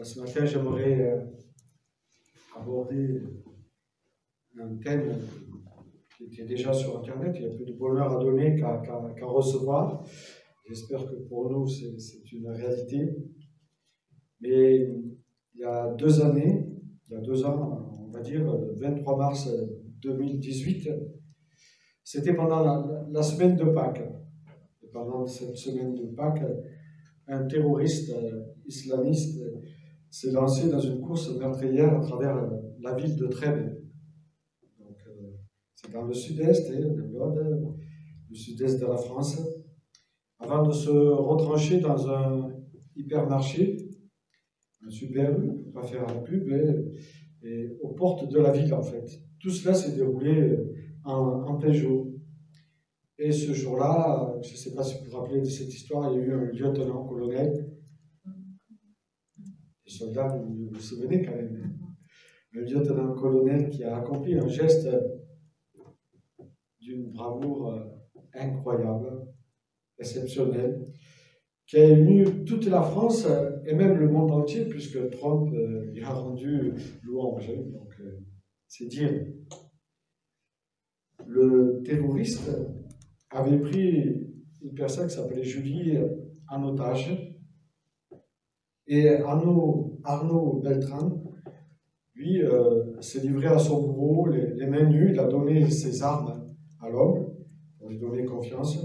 Ce matin, j'aimerais aborder un thème qui était déjà sur Internet. Il y a plus de bonheur à donner qu'à recevoir. J'espère que pour nous, c'est une réalité. Mais il y a 2 années, il y a 2 ans, on va dire, le 23 mars 2018, c'était pendant la semaine de Pâques. Et pendant cette semaine de Pâques, un terroriste islamiste s'est lancé dans une course meurtrière à travers la ville de Trèbes. Donc, c'est dans le sud-est, le sud-est de la France, avant de se retrancher dans un hypermarché, un Super U, pour ne pas faire la pub, et aux portes de la ville, en fait. Tout cela s'est déroulé en plein jour. Et ce jour-là, je ne sais pas si vous vous rappelez de cette histoire, il y a eu un lieutenant-colonel. Les soldats, vous vous souvenez quand même. Un lieutenant-colonel qui a accompli un geste d'une bravoure incroyable, exceptionnelle, qui a ému toute la France et même le monde entier, puisque Trump lui a rendu louange. Donc, c'est dire. Le terroriste avait pris une personne qui s'appelait Julie en otage, et Arnaud Beltrame, lui, s'est livré à son bourreau, les mains nues. Il a donné ses armes à l'homme pour lui donner confiance,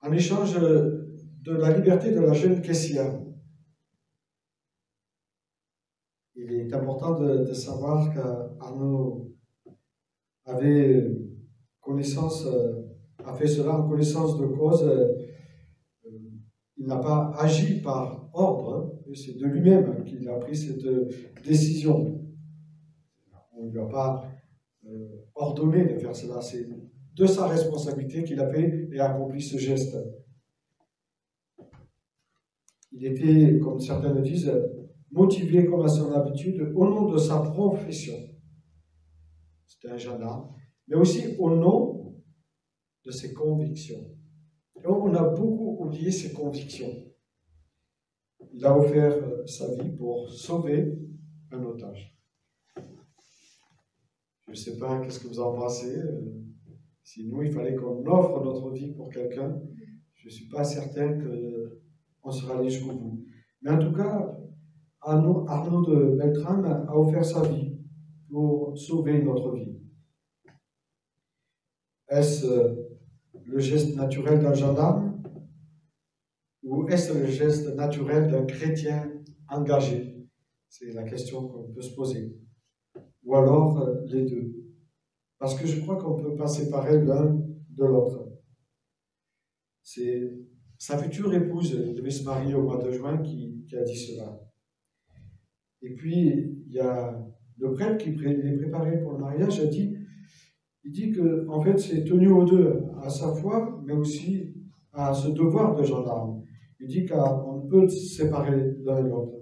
en échange de la liberté de la jeune caissière. Il est important de savoir qu'Arnaud avait connaissance, a fait cela en connaissance de cause. Il n'a pas agi par ordre, c'est de lui-même qu'il a pris cette décision. On ne lui a pas ordonné de faire cela, c'est de sa responsabilité qu'il a fait et a accompli ce geste. Il était, comme certains le disent, motivé comme à son habitude au nom de sa profession. C'était un gendarme, mais aussi au nom de ses convictions. Et on a beaucoup oublié ses convictions. Il a offert sa vie pour sauver un otage. Je ne sais pas, qu'est-ce que vous en pensez? Si nous, il fallait qu'on offre notre vie pour quelqu'un, je ne suis pas certain qu'on sera allé jusqu'au bout. Mais en tout cas, Arnaud de Beltrame a offert sa vie pour sauver notre vie. Est-ce le geste naturel d'un gendarme ou est-ce le geste naturel d'un chrétien engagé? C'est la question qu'on peut se poser. Ou alors les deux. Parce que je crois qu'on ne peut pas séparer l'un de l'autre. C'est sa future épouse, elle devait se marier au mois de juin, qui a dit cela. Et puis, il y a le prêtre qui les préparait pour le mariage, il dit que, en fait, c'est tenu aux deux, à sa foi, mais aussi à ce devoir de gendarme. Il dit qu'on ne peut séparer l'un et l'autre.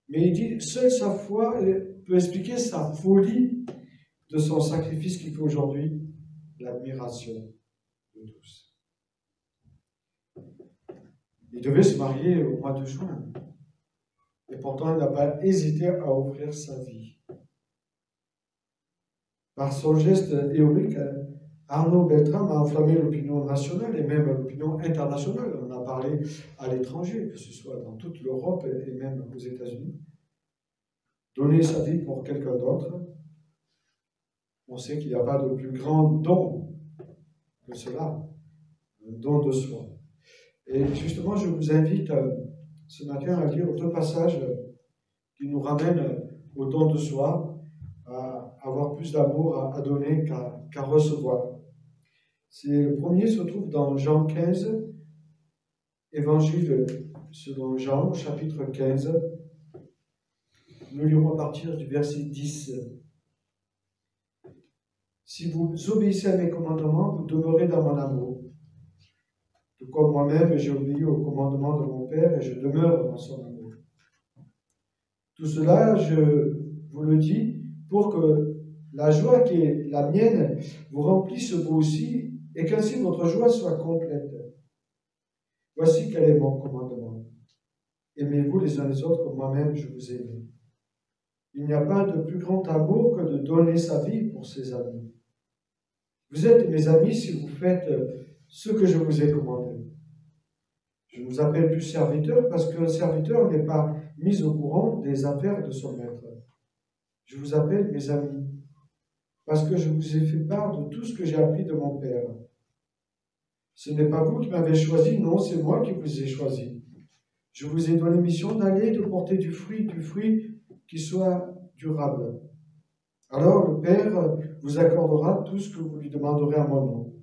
Mais il dit, seule sa foi peut expliquer sa folie de son sacrifice qui fait aujourd'hui l'admiration de tous. Il devait se marier au mois de juin. Et pourtant, il n'a pas hésité à offrir sa vie. Par son geste héroïque, Arnaud Beltrame a enflammé l'opinion nationale et même l'opinion internationale. On a parlé à l'étranger, que ce soit dans toute l'Europe et même aux États-Unis. Donner sa vie pour quelqu'un d'autre, on sait qu'il n'y a pas de plus grand don que cela, un don de soi. Et justement, je vous invite ce matin à lire 2 passages qui nous ramènent au don de soi, à avoir plus d'amour à donner qu'à recevoir. Le premier se trouve dans Jean 15, Évangile selon Jean, chapitre 15. Nous lirons à partir du verset 10. Si vous obéissez à mes commandements, vous demeurez dans mon amour. Tout comme moi-même, j'ai obéi aux commandements de mon Père et je demeure dans son amour. Tout cela, je vous le dis, pour que la joie qui est la mienne vous remplisse vous aussi et qu'ainsi votre joie soit complète. Voici quel est mon commandement. Aimez-vous les uns les autres comme moi-même je vous ai aimé. Il n'y a pas de plus grand amour que de donner sa vie pour ses amis. Vous êtes mes amis si vous faites ce que je vous ai commandé. Je ne vous appelle plus serviteur parce qu'un serviteur n'est pas mis au courant des affaires de son maître. Je vous appelle mes amis parce que je vous ai fait part de tout ce que j'ai appris de mon Père. Ce n'est pas vous qui m'avez choisi, non, c'est moi qui vous ai choisi. Je vous ai donné mission d'aller, de porter du fruit qui soit durable. Alors le Père vous accordera tout ce que vous lui demanderez à mon nom.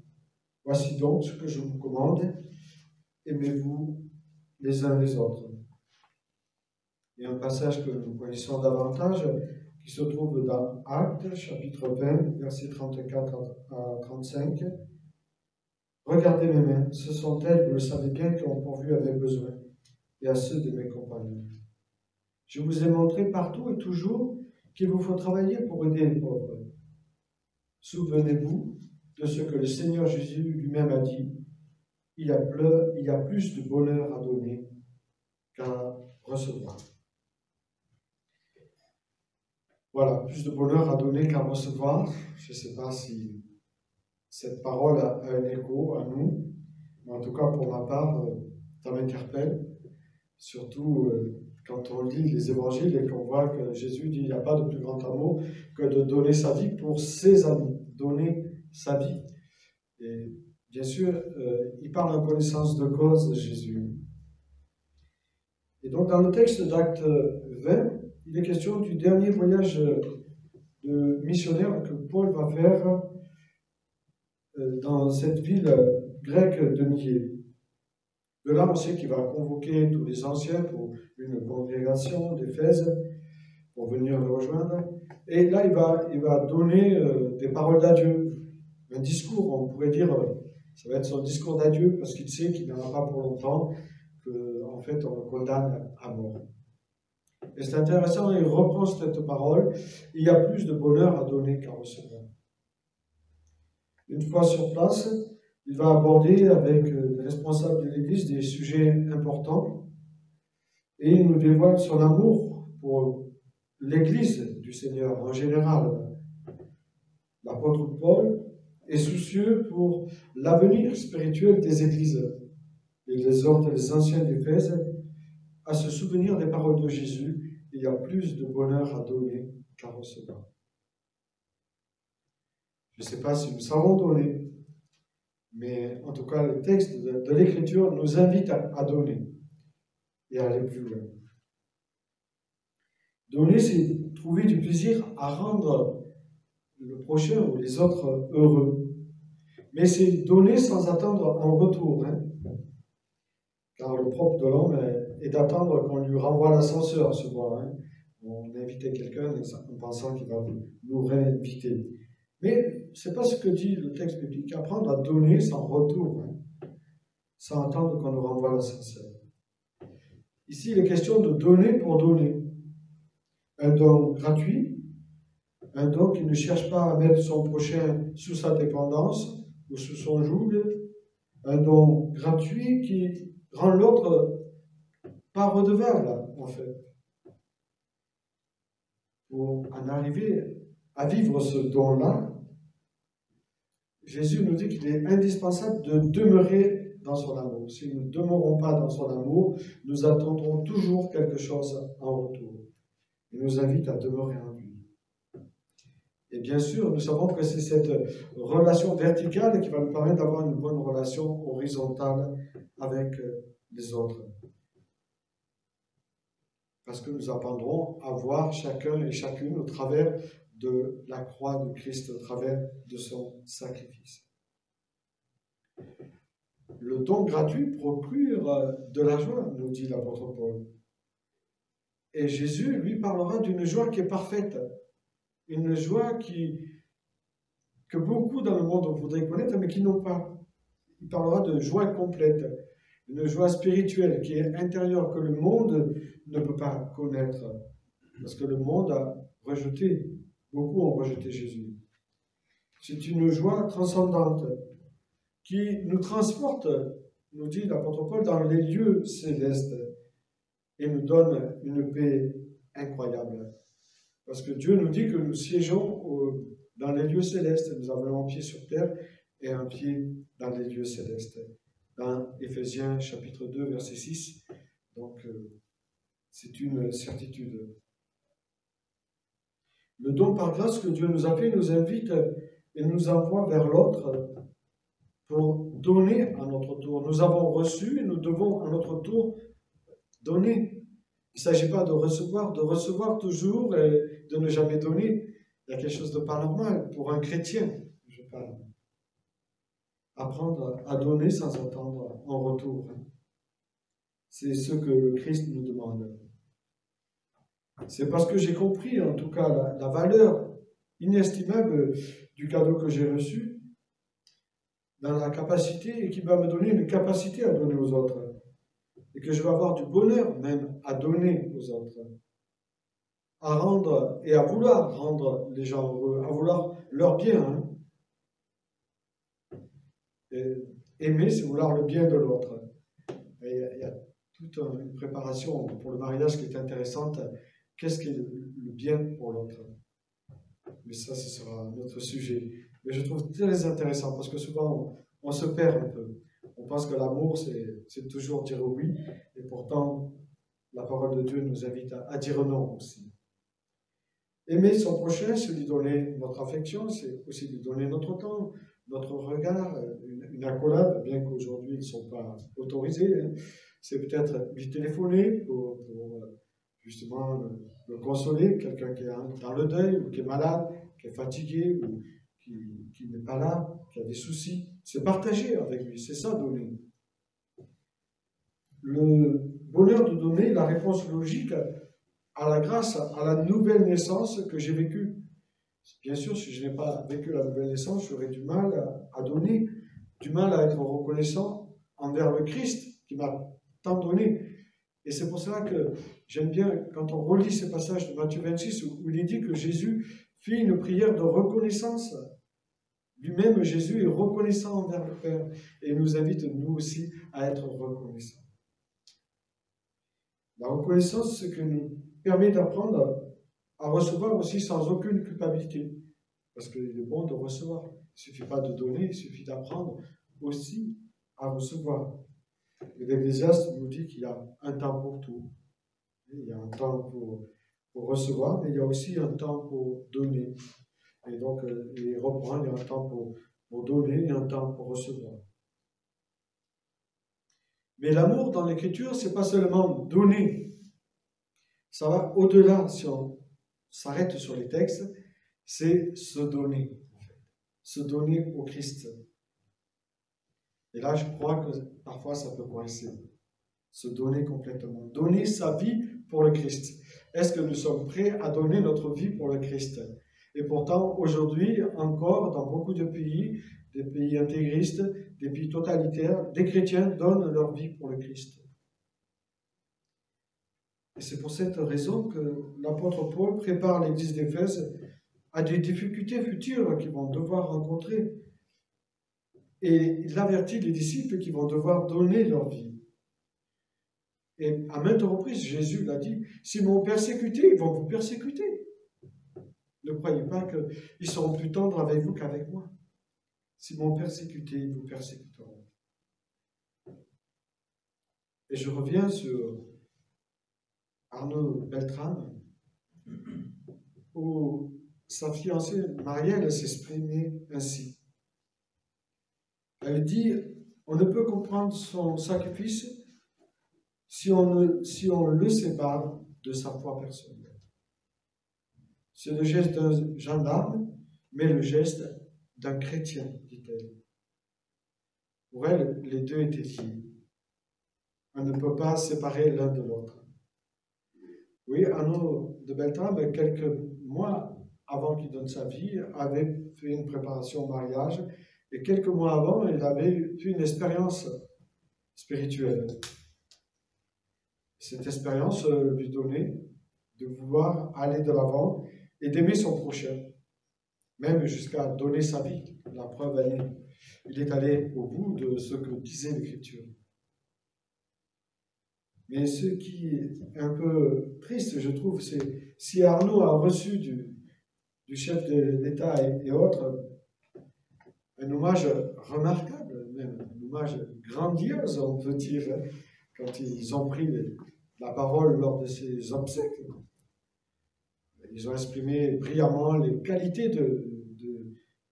Voici donc ce que je vous commande, aimez-vous les uns les autres. Il y a un passage que nous connaissons davantage, qui se trouve dans Actes, chapitre 20, versets 34 à 35. Regardez mes mains, ce sont elles, vous le savez bien, qui ont pourvu à mes besoins et à ceux de mes compagnons. Je vous ai montré partout et toujours qu'il vous faut travailler pour aider les pauvres. Souvenez-vous de ce que le Seigneur Jésus lui-même a dit. Il y a plus de bonheur à donner qu'à recevoir. Voilà, plus de bonheur à donner qu'à recevoir. Je ne sais pas si cette parole a un écho à nous, mais en tout cas pour ma part, ça m'interpelle. Surtout quand on lit les évangiles et qu'on voit que Jésus dit qu'il n'y a pas de plus grand amour que de donner sa vie pour ses amis. Donner sa vie. Et bien sûr, il parle en connaissance de cause, Jésus. Et donc dans le texte d'Acte 20, il est question du dernier voyage de missionnaire que Paul va faire dans cette ville grecque de Mylie. De là, on sait qu'il va convoquer tous les anciens pour une congrégation d'Éphèse pour venir le rejoindre. Et là, il va donner des paroles d'adieu, un discours, on pourrait dire, ça va être son discours d'adieu parce qu'il sait qu'il n'en a pas pour longtemps, qu'en fait, on le condamne à mort. Et c'est intéressant, il reprend cette parole, il y a plus de bonheur à donner qu'à recevoir. Une fois sur place, il va aborder avec les responsables de l'Église des sujets importants et il nous dévoile son amour pour l'Église du Seigneur en général. L'apôtre Paul est soucieux pour l'avenir spirituel des Églises. Il exhorte les anciens d'Éphèse à se souvenir des paroles de Jésus. Il y a plus de bonheur à donner qu'à recevoir. Je ne sais pas si nous savons donner, mais en tout cas, le texte de l'Écriture nous invite à donner et à aller plus loin. Donner, c'est trouver du plaisir à rendre le prochain ou les autres heureux. Mais c'est donner sans attendre en retour. Car le propre de l'homme est d'attendre qu'on lui renvoie l'ascenseur, souvent. On invitait quelqu'un en pensant qu'il va nous réinviter. Mais ce n'est pas ce que dit le texte biblique. Apprendre à donner sans retour, sans attendre qu'on nous renvoie l'ascenseur. Ici, il est question de donner pour donner. Un don gratuit, un don qui ne cherche pas à mettre son prochain sous sa dépendance ou sous son joug, un don gratuit qui rend l'autre pas redevable, en fait. Pour en arriver à vivre ce don-là, Jésus nous dit qu'il est indispensable de demeurer dans son amour. Si nous ne demeurons pas dans son amour, nous attendrons toujours quelque chose en retour. Il nous invite à demeurer en lui. Et bien sûr, nous savons que c'est cette relation verticale qui va nous permettre d'avoir une bonne relation horizontale avec les autres. Parce que nous apprendrons à voir chacun et chacune au travers de la croix de Christ, au travers de son sacrifice. Le don gratuit procure de la joie, nous dit l'apôtre Paul. Et Jésus, lui, parlera d'une joie qui est parfaite. Une joie que beaucoup dans le monde voudraient connaître, mais qui n'ont pas. Il parlera de joie complète, une joie spirituelle qui est intérieure, que le monde ne peut pas connaître. Parce que le monde a rejeté, beaucoup ont rejeté Jésus. C'est une joie transcendante qui nous transporte, nous dit l'apôtre Paul, dans les lieux célestes. et nous donne une paix incroyable. Parce que Dieu nous dit que nous siégeons dans les lieux célestes. Nous avons un pied sur terre et un pied dans les lieux célestes. Dans Éphésiens chapitre 2, verset 6. Donc, c'est une certitude. Le don par grâce que Dieu nous a fait nous invite et nous envoie vers l'autre pour donner à notre tour. Nous avons reçu et nous devons à notre tour donner. Il ne s'agit pas de recevoir toujours et de ne jamais donner. Il y a quelque chose de pas normal pour un chrétien, je parle. Apprendre à donner sans attendre en retour. C'est ce que le Christ nous demande. C'est parce que j'ai compris, en tout cas, la valeur inestimable du cadeau que j'ai reçu, dans la capacité, et qui va me donner une capacité à donner aux autres. Et que je vais avoir du bonheur même à donner aux autres. À rendre et à vouloir rendre les gens heureux, à vouloir leur bien. Hein. Et aimer, c'est vouloir le bien de l'autre. Il y a toute une préparation pour le mariage qui est intéressante. Qu'est-ce qui est le bien pour l'autre? Mais ça, ce sera notre sujet. Mais je trouve très intéressant parce que souvent, on se perd un peu. On pense que l'amour, c'est toujours dire oui. Et pourtant, la parole de Dieu nous invite à dire non aussi. Aimer son prochain, c'est lui donner notre affection, c'est aussi lui donner notre temps, notre regard, une accolade, bien qu'aujourd'hui ils ne sont pas autorisés. Hein. C'est peut-être lui téléphoner pour justement le consoler, quelqu'un qui est dans le deuil, ou qui est malade, qui est fatigué, ou qui n'est pas là, qui a des soucis. C'est partager avec lui, c'est ça donner. Le bonheur de donner, la réponse logique à la grâce, à la nouvelle naissance que j'ai vécue. Bien sûr, si je n'ai pas vécu la nouvelle naissance, j'aurais du mal à donner, du mal à être reconnaissant envers le Christ qui m'a tant donné. Et c'est pour cela que j'aime bien, quand on relit ces passages de Matthieu 26, où il est dit que Jésus fit une prière de reconnaissance. Lui-même, Jésus est reconnaissant envers le Père et il nous invite, nous aussi, à être reconnaissants. La reconnaissance, c'est ce qui nous permet d'apprendre à recevoir aussi sans aucune culpabilité. Parce qu'il est bon de recevoir. Il ne suffit pas de donner, il suffit d'apprendre aussi à recevoir. L'Ecclésiaste nous dit qu'il y a un temps pour tout. Il y a un temps pour recevoir, mais il y a aussi un temps pour donner. Et donc, il reprend, il y a un temps pour donner et un temps pour recevoir. Mais l'amour dans l'Écriture, ce n'est pas seulement donner. Ça va au-delà, si on s'arrête sur les textes, c'est se donner. En fait. Se donner au Christ. Et là, je crois que parfois ça peut coincer. Se donner complètement. Donner sa vie pour le Christ. Est-ce que nous sommes prêts à donner notre vie pour le Christ? Et pourtant, aujourd'hui, encore, dans beaucoup de pays, des pays intégristes, des pays totalitaires, des chrétiens donnent leur vie pour le Christ. Et c'est pour cette raison que l'apôtre Paul prépare l'église d'Éphèse à des difficultés futures qu'ils vont devoir rencontrer. Et il avertit les disciples qui vont devoir donner leur vie. Et à maintes reprises, Jésus l'a dit, s'ils m'ont persécuté, ils vont vous persécuter. Ne croyez pas qu'ils seront plus tendres avec vous qu'avec moi. S'ils m'ont persécuté, ils vous persécuteront. Et je reviens sur Arnaud Beltrame, où sa fiancée Marielle s'exprimait ainsi. Elle dit, on ne peut comprendre son sacrifice si on le sépare de sa foi personnelle. C'est le geste d'un gendarme, mais le geste d'un chrétien, dit-elle. Pour elle, les deux étaient liés. On ne peut pas séparer l'un de l'autre. Oui, Arnaud de Beltrame, quelques mois avant qu'il donne sa vie, avait fait une préparation au mariage, et quelques mois avant, il avait fait une expérience spirituelle. Cette expérience lui donnait de vouloir aller de l'avant et d'aimer son prochain, même jusqu'à donner sa vie. La preuve, il est allé au bout de ce que disait l'Écriture. Mais ce qui est un peu triste, je trouve, c'est si Arnaud a reçu du chef de l'État et autres un hommage remarquable, même un hommage grandiose, on peut dire, hein, quand ils ont pris la parole lors de ces obsèques. Ils ont exprimé brillamment les qualités de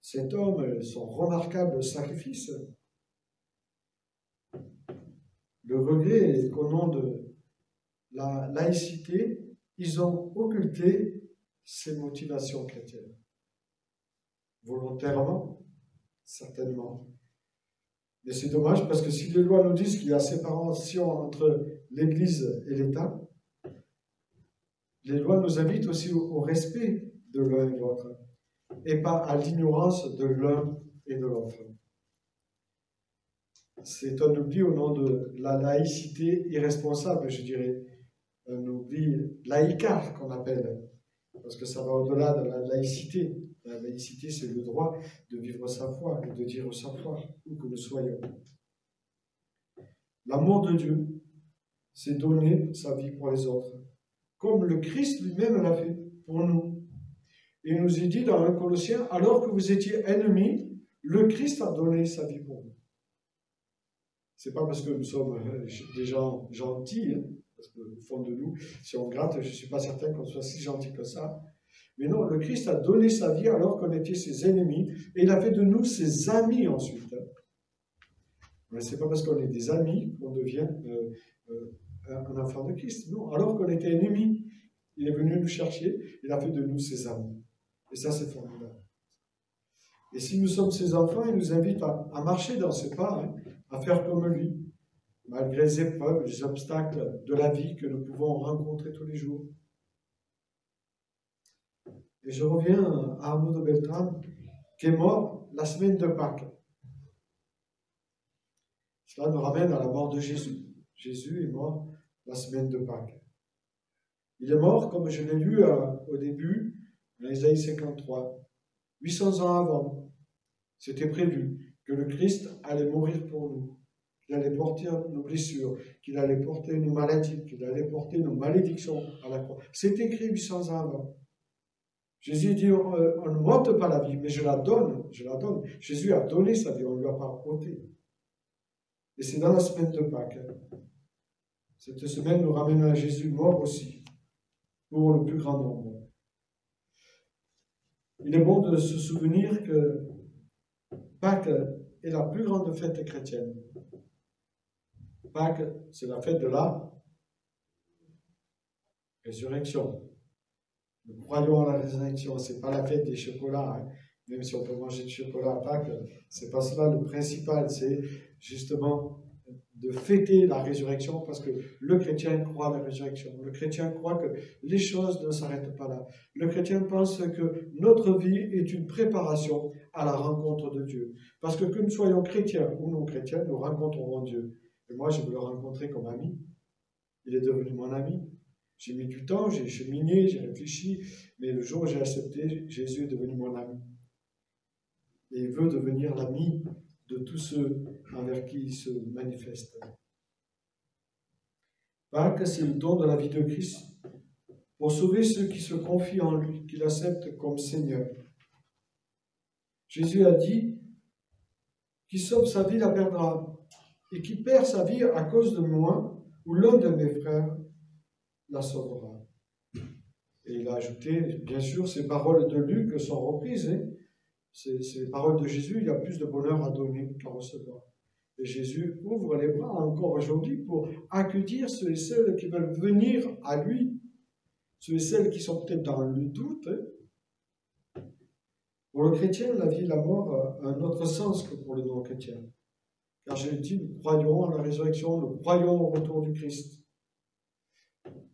cet homme, son remarquable sacrifice. Le regret est qu'au nom de la laïcité, ils ont occulté ses motivations chrétiennes. Volontairement, certainement. Mais c'est dommage parce que si les lois nous disent qu'il y a séparation entre l'Église et l'État, les lois nous invitent aussi au respect de l'un et de l'autre, et pas à l'ignorance de l'un et de l'autre. C'est un oubli au nom de la laïcité irresponsable, je dirais. Un oubli laïcard qu'on appelle, parce que ça va au-delà de la laïcité. La laïcité, c'est le droit de vivre sa foi et de dire sa foi, où que nous soyons. L'amour de Dieu, c'est donner sa vie pour les autres, comme le Christ lui-même l'a fait pour nous. Il nous est dit dans 1 Colossiens, alors que vous étiez ennemis, le Christ a donné sa vie pour vous. C'est pas parce que nous sommes des gens gentils, hein, parce qu'au fond de nous, si on gratte, je ne suis pas certain qu'on soit si gentil que ça. Mais non, le Christ a donné sa vie alors qu'on était ses ennemis, et il a fait de nous ses amis ensuite. Mais ce n'est pas parce qu'on est des amis qu'on devient un enfant de Christ. Non, alors qu'on était ennemis, il est venu nous chercher, il a fait de nous ses amis. Et ça, c'est formidable. Et si nous sommes ses enfants, il nous invite à marcher dans ses pas, hein, à faire comme lui, malgré les épreuves, les obstacles de la vie que nous pouvons rencontrer tous les jours. Et je reviens à Arnaud de Beltrame, qui est mort la semaine de Pâques. Cela nous ramène à la mort de Jésus. Jésus est mort la semaine de Pâques. Il est mort, comme je l'ai lu au début, dans Isaïe 53, 800 ans avant. C'était prévu que le Christ allait mourir pour nous, qu'il allait porter nos blessures, qu'il allait porter nos maladies, qu'il allait porter nos malédictions à la croix. C'est écrit 800 ans avant. Jésus dit, on ne m'ôte pas la vie, mais je la donne, je la donne. Jésus a donné sa vie, on ne lui a pas ôté. Et c'est dans la semaine de Pâques. Cette semaine nous ramène à Jésus mort aussi, pour le plus grand nombre. Il est bon de se souvenir que Pâques est la plus grande fête chrétienne. Pâques, c'est la fête de la résurrection. Nous croyons à la résurrection, ce n'est pas la fête des chocolats, hein. Même si on peut manger du chocolat à Pâques, ce n'est pas cela le principal, c'est justement de fêter la résurrection, parce que le chrétien croit à la résurrection. Le chrétien croit que les choses ne s'arrêtent pas là. Le chrétien pense que notre vie est une préparation à la rencontre de Dieu. Parce que nous soyons chrétiens ou non chrétiens, nous rencontrerons Dieu. Et moi, je veux le rencontrer comme ami. Il est devenu mon ami. J'ai mis du temps, j'ai cheminé, j'ai réfléchi, mais le jour où j'ai accepté, Jésus est devenu mon ami. Et il veut devenir l'ami de tous ceux envers qui il se manifeste. Pâques, c'est le don de la vie de Christ pour sauver ceux qui se confient en lui, qui l'acceptent comme Seigneur. Jésus a dit, qui sauve sa vie la perdra, et qui perd sa vie à cause de moi ou l'un de mes frères la sauvera. Et il a ajouté, bien sûr, ces paroles de Luc sont reprises, hein. Ces paroles de Jésus, il y a plus de bonheur à donner qu'à recevoir. Et Jésus ouvre les bras encore aujourd'hui pour accueillir ceux et celles qui veulent venir à lui, ceux et celles qui sont peut-être dans le doute. Hein. Pour le chrétien, la vie et la mort a un autre sens que pour le non-chrétien. Car j'ai dit, nous croyons à la résurrection, nous croyons au retour du Christ.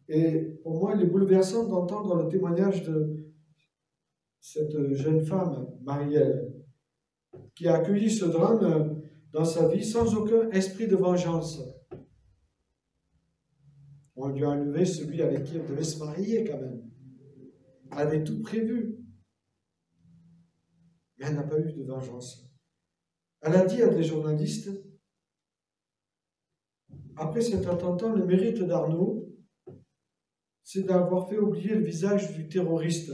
Et pour moi, il est bouleversant d'entendre le témoignage de cette jeune femme, Marielle, qui a accueilli ce drame dans sa vie sans aucun esprit de vengeance. On lui a enlevé celui avec qui elle devait se marier quand même. Elle avait tout prévu. Mais elle n'a pas eu de vengeance. Elle a dit à des journalistes, après cet attentat, le mérite d'Arnaud, c'est d'avoir fait oublier le visage du terroriste,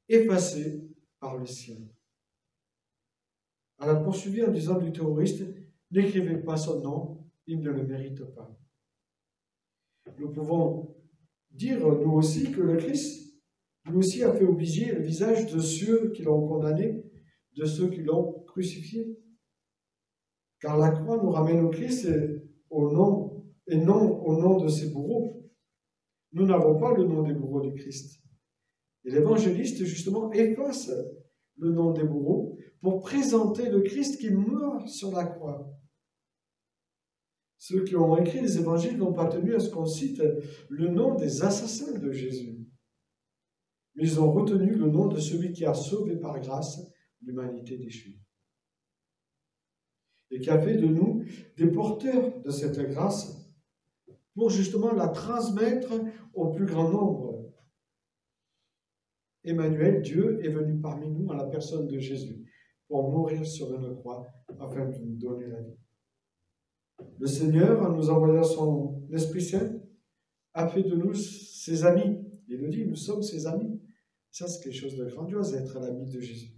effacé par les siens. Elle a poursuivi en disant du terroriste, n'écrivez pas son nom, il ne le mérite pas. Nous pouvons dire, nous aussi, que le Christ, lui aussi, a fait oublier le visage de ceux qui l'ont condamné, de ceux qui l'ont crucifié. Car la croix nous ramène au Christ et non au nom de ses bourreaux. Nous n'avons pas le nom des bourreaux du Christ. Et l'évangéliste, justement, efface le nom des bourreaux pour présenter le Christ qui meurt sur la croix. Ceux qui ont écrit les évangiles n'ont pas tenu à ce qu'on cite le nom des assassins de Jésus. Mais ils ont retenu le nom de celui qui a sauvé par grâce l'humanité déchue. Et qui a fait de nous des porteurs de cette grâce pour justement la transmettre au plus grand nombre. Emmanuel, Dieu, est venu parmi nous à la personne de Jésus pour mourir sur une croix afin de nous donner la vie. Le Seigneur, en nous envoyant son Esprit Saint, a fait de nous ses amis. Il nous dit, nous sommes ses amis. Ça, c'est quelque chose de grandiose, être l'ami de Jésus.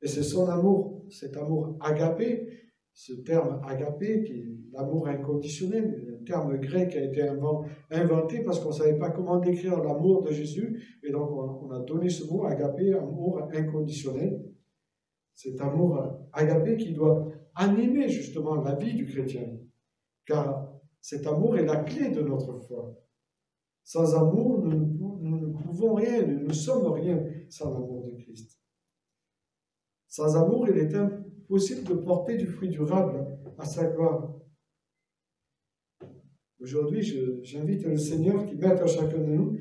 Et c'est son amour, cet amour agapé, ce terme agapé, qui est l'amour inconditionnel, un terme grec qui a été inventé parce qu'on ne savait pas comment décrire l'amour de Jésus, et donc on a donné ce mot agapé, amour inconditionnel. Cet amour agapé qui doit animer justement la vie du chrétien, car cet amour est la clé de notre foi. Sans amour, nous ne pouvons rien, nous ne sommes rien sans l'amour de Christ. Sans amour, il est impossible de porter du fruit durable à sa gloire. Aujourd'hui, j'invite le Seigneur qui mette à chacun de nous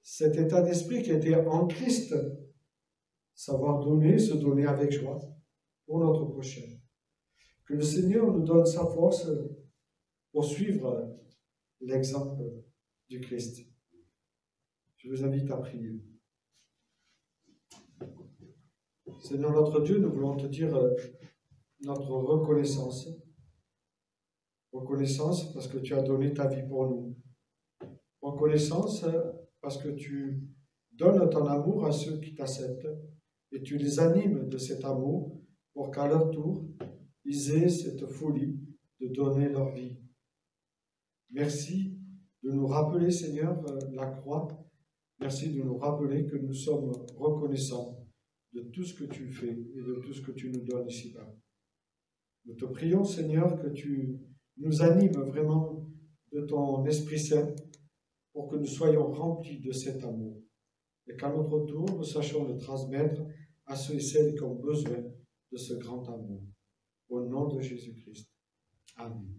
cet état d'esprit qui était en Christ, savoir donner, se donner avec joie pour notre prochain. Que le Seigneur nous donne sa force pour suivre l'exemple du Christ. Je vous invite à prier. Seigneur notre Dieu, nous voulons te dire notre reconnaissance. Reconnaissance parce que tu as donné ta vie pour nous. Reconnaissance parce que tu donnes ton amour à ceux qui t'acceptent et tu les animes de cet amour pour qu'à leur tour, ils aient cette folie de donner leur vie. Merci de nous rappeler, Seigneur, la croix. Merci de nous rappeler que nous sommes reconnaissants de tout ce que tu fais et de tout ce que tu nous donnes ici-bas. Nous te prions, Seigneur, que tu nous animes vraiment de ton Esprit Saint pour que nous soyons remplis de cet amour et qu'à notre tour, nous sachions le transmettre à ceux et celles qui ont besoin de ce grand amour. Au nom de Jésus-Christ. Amen.